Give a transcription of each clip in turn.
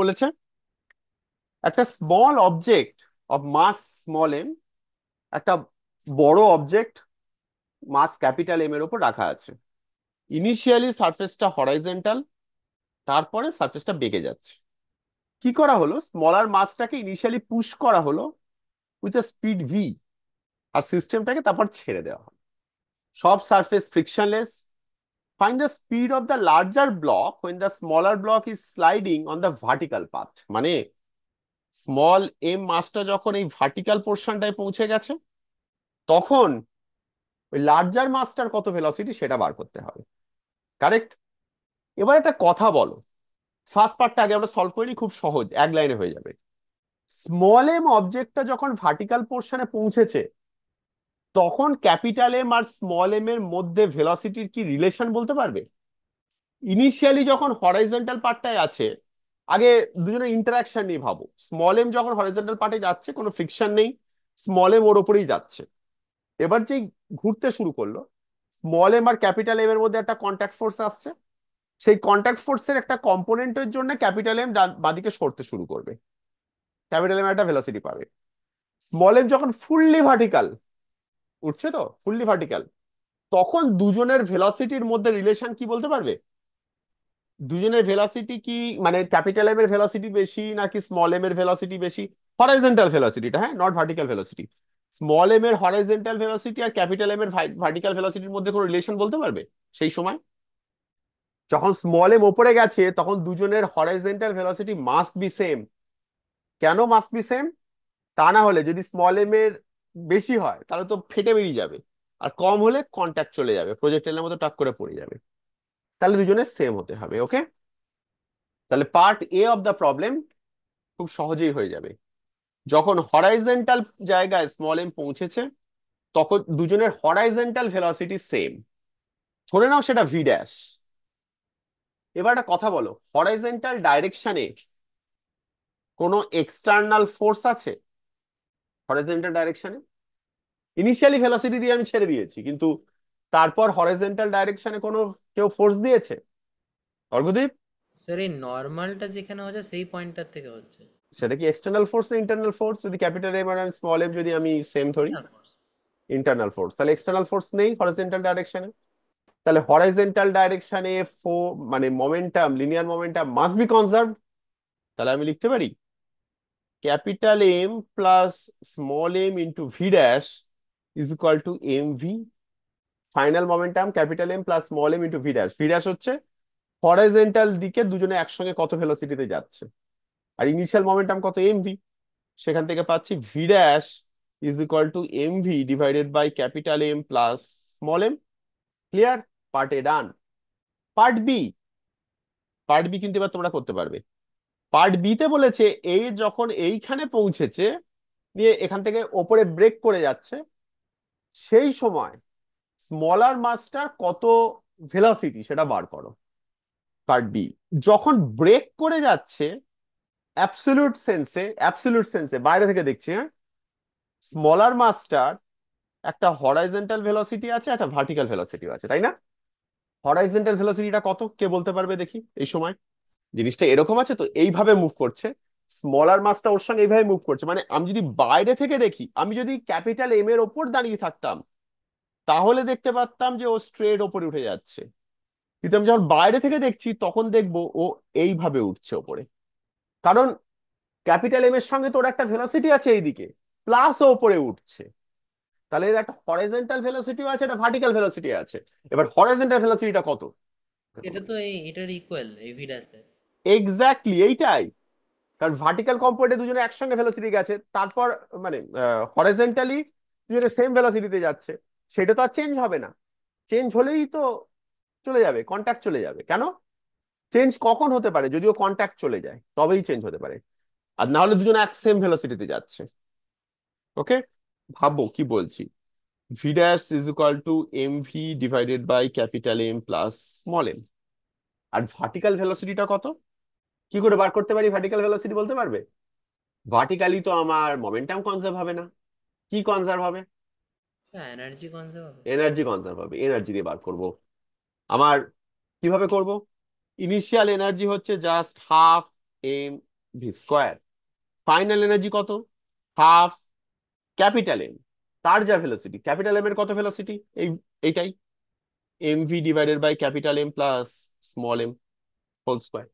বলেছে? একটা small object of mass small M, একটা বড় অবজেক্ট মাস ক্যাপিটাল এম এর উপর রাখা আছে। ইনিশিয়ালি সারফেসটা হরাইজন্টাল, তারপরে সারফেসটা বেঁকে যাচ্ছে। কি করা হলো, স্মলার মাসটাকে ইনিশিয়ালি পুশ করা হলো উইথ আ স্পিড ভি, আর সিস্টেমটাকে তারপর ছেড়ে দেওয়া হলো। সব surface frictionless. Find the speed of the larger block when the smaller block is sliding on the vertical path। মানে স্মল এম মাসটা যখন এই ভার্টিক্যাল পোর্শনটায় পৌঁছে গেছে, তখন ওই লার্জার মাসটার কত ভেলোসিটি সেটা বার করতে হবে। কারেক্ট? এবার একটা কথা বলো, ফার্স্ট পার্টটা আগে আমরা সলভ করিনি, খুব সহজ, এক লাইনে হয়ে যাবে। স্মল এম অবজেক্টটা যখন ভার্টিক্যাল পোর্শনে পৌঁছেছে, তখন ক্যাপিটাল এম আর স্মল এম এর মধ্যে ভেলোসিটির কি রিলেশন বলতে পারবে? ইনিশিয়ালি যখন হরাইজন্টাল পার্টটায় আছে, আগে দুজনের ইন্টারাকশন নিয়ে ভাবো। স্মল এম যখন হরাইজন্টাল পার্টে যাচ্ছে, কোনো ফ্রিকশন নেই, স্মল এম ওর ওপরেই যাচ্ছে। এবার যেই ঘুরতে শুরু করলো, স্মল এম আর ক্যাপিটাল এম এর মধ্যে একটা কন্ট্যাক্ট ফোর্স আসছে। সেই কন্ট্যাক্ট ফোর্সের একটা কম্পোনেন্টের জন্য ক্যাপিটাল এম বাদিকে সরতে শুরু করবে, ক্যাপিটাল এম একটা ভেলোসিটি পাবে। স্মল এম যখন ফুললি ভার্টিক্যাল উঠছে, তো ফুললি ভার্টিক্যাল, তখন দুজনের ভেলোসিটির মধ্যে রিলেশন কি বলতে পারবে? দুজনের ভেলোসিটি কি, মানে ক্যাপিটাল এম এর ভেলোসিটি বেশি নাকি স্মল এম এর ভেলোসিটি বেশি? হরাইজন্টাল ভেলোসিটিটা, হ্যাঁ, not vertical velocity. Small M এর হরাইজন্টাল ভেলোসিটি আর ক্যাপিটাল এম এর ভার্টিক্যাল ভেলোসিটির মধ্যে কোনো রিলেশন বলতে পারবে সেই সময়? যখন স্মল এম ওপরে গেছে, তখন দুজনের horizontal velocity must be same. কেন মাস্ট বি সেম? তা না হলে যদি স্মল এম এর বেশি হয় তাহলে তো ফেটে বেরিয়ে যাবে, আর কম হলে কন্ট্যাক্ট চলে যাবে, প্রজেক্টাইলের মতো টাক করে পড়ে যাবে। তাহলে দুজনের সেম হতে হবে। ওকে, তাহলে part A of the problem খুব সহজেই হয়ে যাবে। যখন হরাইজন্টাল জায়গায় স্মল এম পৌঁছেছে, তখন দুজনের হরাইজন্টাল ভেলোসিটি সেম। ধরে নাও সেটা ভি ড্যাশ। এবার একটা কথা বলো, হরাইজন্টাল ডাইরেকশনে কোনো এক্সটার্নাল ফোর্স আছে হরাইজন্টাল ডাইরেকশনে? ইনিশিয়ালি ভেলোসিটি দিয়ে আমি ছেড়ে দিয়েছি, কিন্তু তারপর হরাইজন্টাল ডাইরেকশনে কোনো কেউ ফোর্স দিয়েছে? অর্ঘদীপ, স্যার এই নর্মালটা যেখানে হচ্ছে সেই পয়েন্টটার থেকে হচ্ছে। সেটা কি এক্সটার্নাল ফোর্স না ইন্টারনাল ফোর্স? যদি ক্যাপিটাল এম আর স্মল এম যদি আমি সেম ধরি, ইন্টারনাল ফোর্স। ইন্টারনাল ফোর্স, তাহলে এক্সটার্নাল ফোর্স নেই হরাইজন্টাল ডাইরেকশনে। তাহলে হরাইজন্টাল ডাইরেকশনে মানে momentum, linear momentum must be conserved. তাহলে আমি লিখতে পারি capital M plus small M into V dash is equal to M V. Final momentum capital M plus small M into V dash. V dash হচ্ছে horizontal দিকে দুজনে একসঙ্গে কত ভেলোসিটিতে যাচ্ছে, আর ইনিশিয়াল মোমেন্টাম কত, এম ভি। সেখান থেকে পাচ্ছি V dash is equal to M V divided by capital M plus small M. Clear? Part A done. Part B, part B কিন্তু এবার তোমরা করতে পারবে। পার্ট বি তে বলেছে এই যখন এইখানে পৌঁছেছে, নিয়ে এখান থেকে ওপরে ব্রেক করে যাচ্ছে, সেই সময় স্মলার মাসটার কত ভেলোসিটি সেটা বার করো। পার্ট বি, যখন ব্রেক করে যাচ্ছে, অ্যাবসলিউট সেন্সে বাইরে থেকে দেখছি, হ্যাঁ, স্মলার মাসটার একটা হরাইজন্টাল ভেলোসিটি আছে, একটা ভার্টিক্যাল ভেলোসিটিও আছে, তাই না? হরাইজন্টাল ভেলোসিটিটা কত কে বলতে পারবে দেখি এই সময়? জিনিসটা এরকম আছে তো, এইভাবে মুভ করছে, স্মলার মাসটা ওর সঙ্গে এইভাবে মুভ করছে। মানে আমি যদি বাইরে থেকে দেখি, আমি যদি ক্যাপিটাল এম এর ওপর দাঁড়িয়ে থাকতাম, তাহলে দেখতে পারতাম যে ও স্ট্রেট ওপরে উঠে যাচ্ছে। কিন্তু আমি যখন বাইরে থেকে দেখছি, তখন দেখবো ও এইভাবে উঠছে ওপরে। কারণ ক্যাপিটাল এম এর সঙ্গে তোর একটা ভেলোসিটি আছে এইদিকে, প্লাস ও ওপরে উঠছে। তাহলে এর একটা হরাইজন্টাল ভেলোসিটিও আছে, একটা ভার্টিক্যাল ভেলোসিটি আছে। এবার হরাইজন্টাল ভেলোসিটিটা কত? এটা তো এটার ইকুয়াল এই ভিডাসের। এক্স্যাক্টলি এইটাই। কারণ ভার্টিক্যাল কম্পোনেন্টে দুজনে একসঙ্গে ভেলোসিটি গেছে, তারপর মানে হরাইজন্টালি দুজনে সেম ভেলোসিটিতে যাচ্ছে, সেটা তো আর চেঞ্জ হবে না। চেঞ্জ হলেই তো চলে যাবে, কন্ট্যাক্ট চলে যাবে। কেন? চেঞ্জ কখন হতে পারে? যদিও কন্ট্যাক্ট চলে যায় তবেই চেঞ্জ হতে পারে, আর না হলে দুজনে এক সেম ভেলোসিটিতে যাচ্ছে। ওকে, ভাববো কি বলছি। V dash is equal to M V divided by capital M plus small M. আর ভার্টিক্যাল ভেলোসিটিটা কত? কি করে বার করতে পারি ভার্টিক্যাল ভেলোসিটি বলতে পারবে? ভার্টিক্যালি তো আমার মোমেন্টাম কনজার্ভ হবে না। কি কনজার্ভ হবে? স্যার এনার্জি কনজার্ভ হবে। এনার্জি কনজার্ভ হবে। এনার্জি দিয়ে বার করব। আমার কিভাবে করব? ইনিশিয়াল এনার্জি হচ্ছে just half M V square. Final energy কত? হাফ ক্যাপিটাল এম, তার যা ভেলোসিটি, ক্যাপিটাল এম এর কত ভেলোসিটি, এই এইটাই, M V divided by capital M plus small M whole square.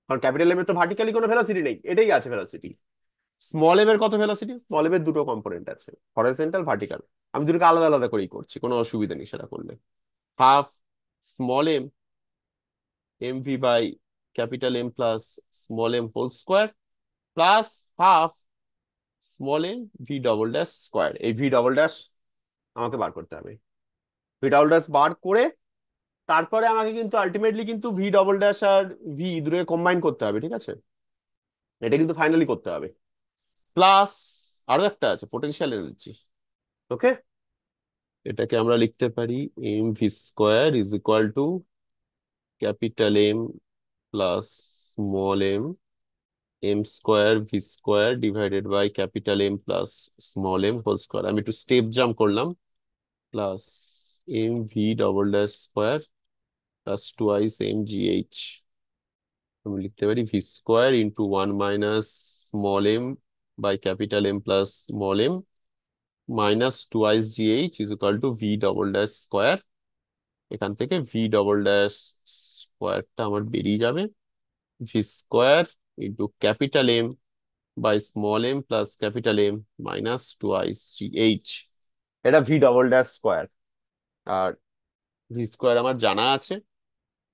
কারণ ক্যাপিটাল এম এর তো ভার্টিক্যালি কোনো ভেলোসিটি নেই, এটাই আছে ভেলোসিটি। স্মল এম এর কত ভেলোসিটি? স্মল এম এর দুটো কম্পোনেন্ট আছে, হরাইজন্টাল ভার্টিক্যাল। আমি দুটোকে আলাদা আলাদা করেই করছি, কোনো অসুবিধা নেই সেটা করলে। Half small M M V by capital M plus small M whole square plus half small M V double dash square. এই ভি ডবল ড্যাশ আমাকে বার করতে হবে। ভি ডবল ড্যাশ বার করে তারপরে আমাকে কিন্তু আলটিমেটলি কিন্তু ভি ডবল ড্যাশ আর ভি দুটোকে কম্বাইন করতে হবে, ঠিক আছে? এটা কিন্তু ফাইনালি করতে হবে। প্লাস আরো একটা আছে, পোটেনশিয়াল এনার্জি। ওকে, এটাকে আমরা লিখতে পারি M V square is equal to capital M plus small M M square V square divided by capital M plus small M whole square. আমি একটু স্টেপ জাম্প করলাম। Plus M V double dash square plus twice M G H. আমি লিখতে পারি V square into one minus small M by capital M plus small M minus twice G H is equal to V double dash square. এখান থেকে V double dash স্কোয়ারটা আমার বেরিয়ে যাবে, V square into capital M by small M plus capital M minus twice G H. এটা V double dash square. আর V square আমার জানা আছে।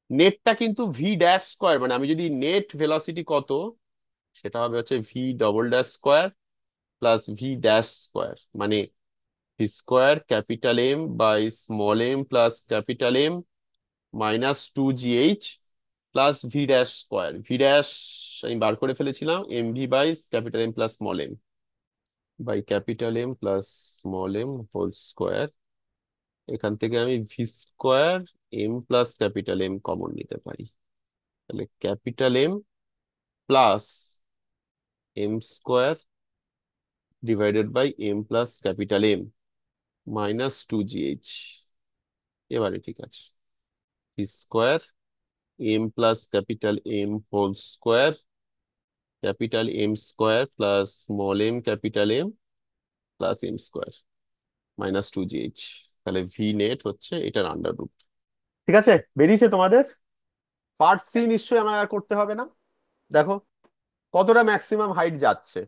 নেটটা কিন্তু ভি ড্যাশ স্কোয়ার, মানে আমি যদি নেট ভেলোসিটি কত, সেটা হবে হচ্ছে V double dash square plus V dash square, মানে V square capital M by small M plus capital M minus two G H plus V dash square. V dash আমি বার করে ফেলেছিলাম, M V by capital M plus small M by capital M plus small M whole square. এখান থেকে আমি V square M plus capital M common নিতে পারি, তাহলে capital M plus M square divided by M plus capital M minus two G H. এবারে ঠিক আছে, V square M plus capital M whole square capital M square plus small M capital M plus M square minus two G H. তাহলে V net হচ্ছে এটার under root. ঠিক আছে, বেরিয়েছে তোমাদের? পার্ট সি নিশ্চয়ই আমার আর করতে হবে না। দেখো কতটা ম্যাক্সিমাম হাইট যাচ্ছে,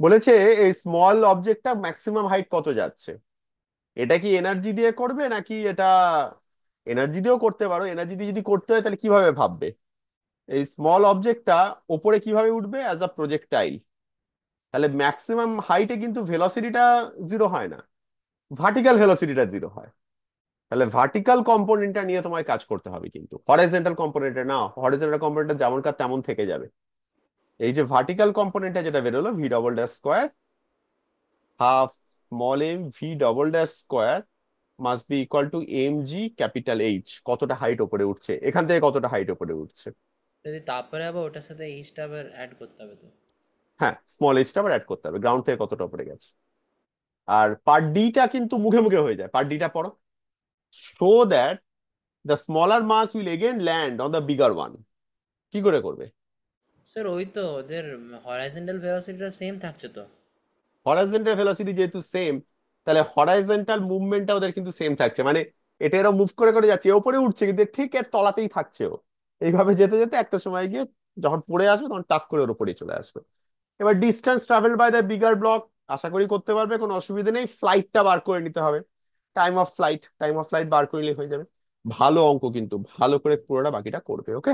বলেছে এই স্মল অবজেক্টটা ম্যাক্সিমাম হাইট কত যাচ্ছে। এটা কি এনার্জি দিয়ে করবে নাকি এটা, এনার্জি দিয়েও করতে পারো, এনার্জি দিয়ে যদি করতে হয় তাহলে কিভাবে ভাববে? এই স্মল অবজেক্টটা ওপরে কিভাবে উঠবে অ্যাজ আ প্রজেক্টাইল, তাহলে ম্যাক্সিমাম হাইটে কিন্তু ভেলোসিটিটা জিরো হয় না, ভার্টিক্যাল ভেলোসিটিটা জিরো হয়। তাহলে ভার্টিক্যাল কম্পোনেন্টটা নিয়ে তোমায় কাজ করতে হবে, কিন্তু হরাইজন্টাল কম্পোনেন্টে না, হরাইজন্টাল কম্পোনেন্টটা যেমন কাজ তেমন থেকে যাবে। এই যে ভার্টিক্যাল কম্পোনেন্টটা যেটা বেরোলো V double dash square half small M V double dash square must be equal to M G capital H, কতটা হাইট ওপরে উঠছে, এখান থেকে কতটা হাইট ওপরে উঠছে। যদি তারপরে আবার ওটার সাথে এইচটা আবার অ্যাড করতে হবে তো। হ্যাঁ, স্মল এইচটা আবার অ্যাড করতে হবে, গ্রাউন্ড থেকে কতটা উপরে গেছে। আর পার্ট ডিটা কিন্তু মুখে মুখে হয়ে যায়, পার্ট ডিটা পড়ো। Show that the smaller mass will again land on the bigger one. কি করে করবে? স্যার ওই তো ওদের হরাইজন্টাল ভেলোসিটিটা সেম থাকছে তো। হরাইজন্টাল ভেলোসিটি যেহেতু সেম, তাহলে হরাইজন্টাল মুভমেন্টটা ওদের কিন্তু সেম থাকছে, মানে এটা এরা মুভ করে করে যাচ্ছে, ওপরে উঠছে কিন্তু এর ঠিক এর তলাতেই থাকছে ও। এইভাবে যেতে যেতে একটা সময় গিয়ে যখন পড়ে আসবে তখন টাক করে ওর উপরেই চলে আসবে। এবার distance travel by the bigger block আশা করি করতে পারবে, কোনো অসুবিধা নেই। ফ্লাইটটা বার করে নিতে হবে, টাইম অফ ফ্লাইট বার করে নিলে হয়ে যাবে। ভালো অঙ্ক কিন্তু, ভালো করে পুরোটা বাকিটা করবে। ওকে।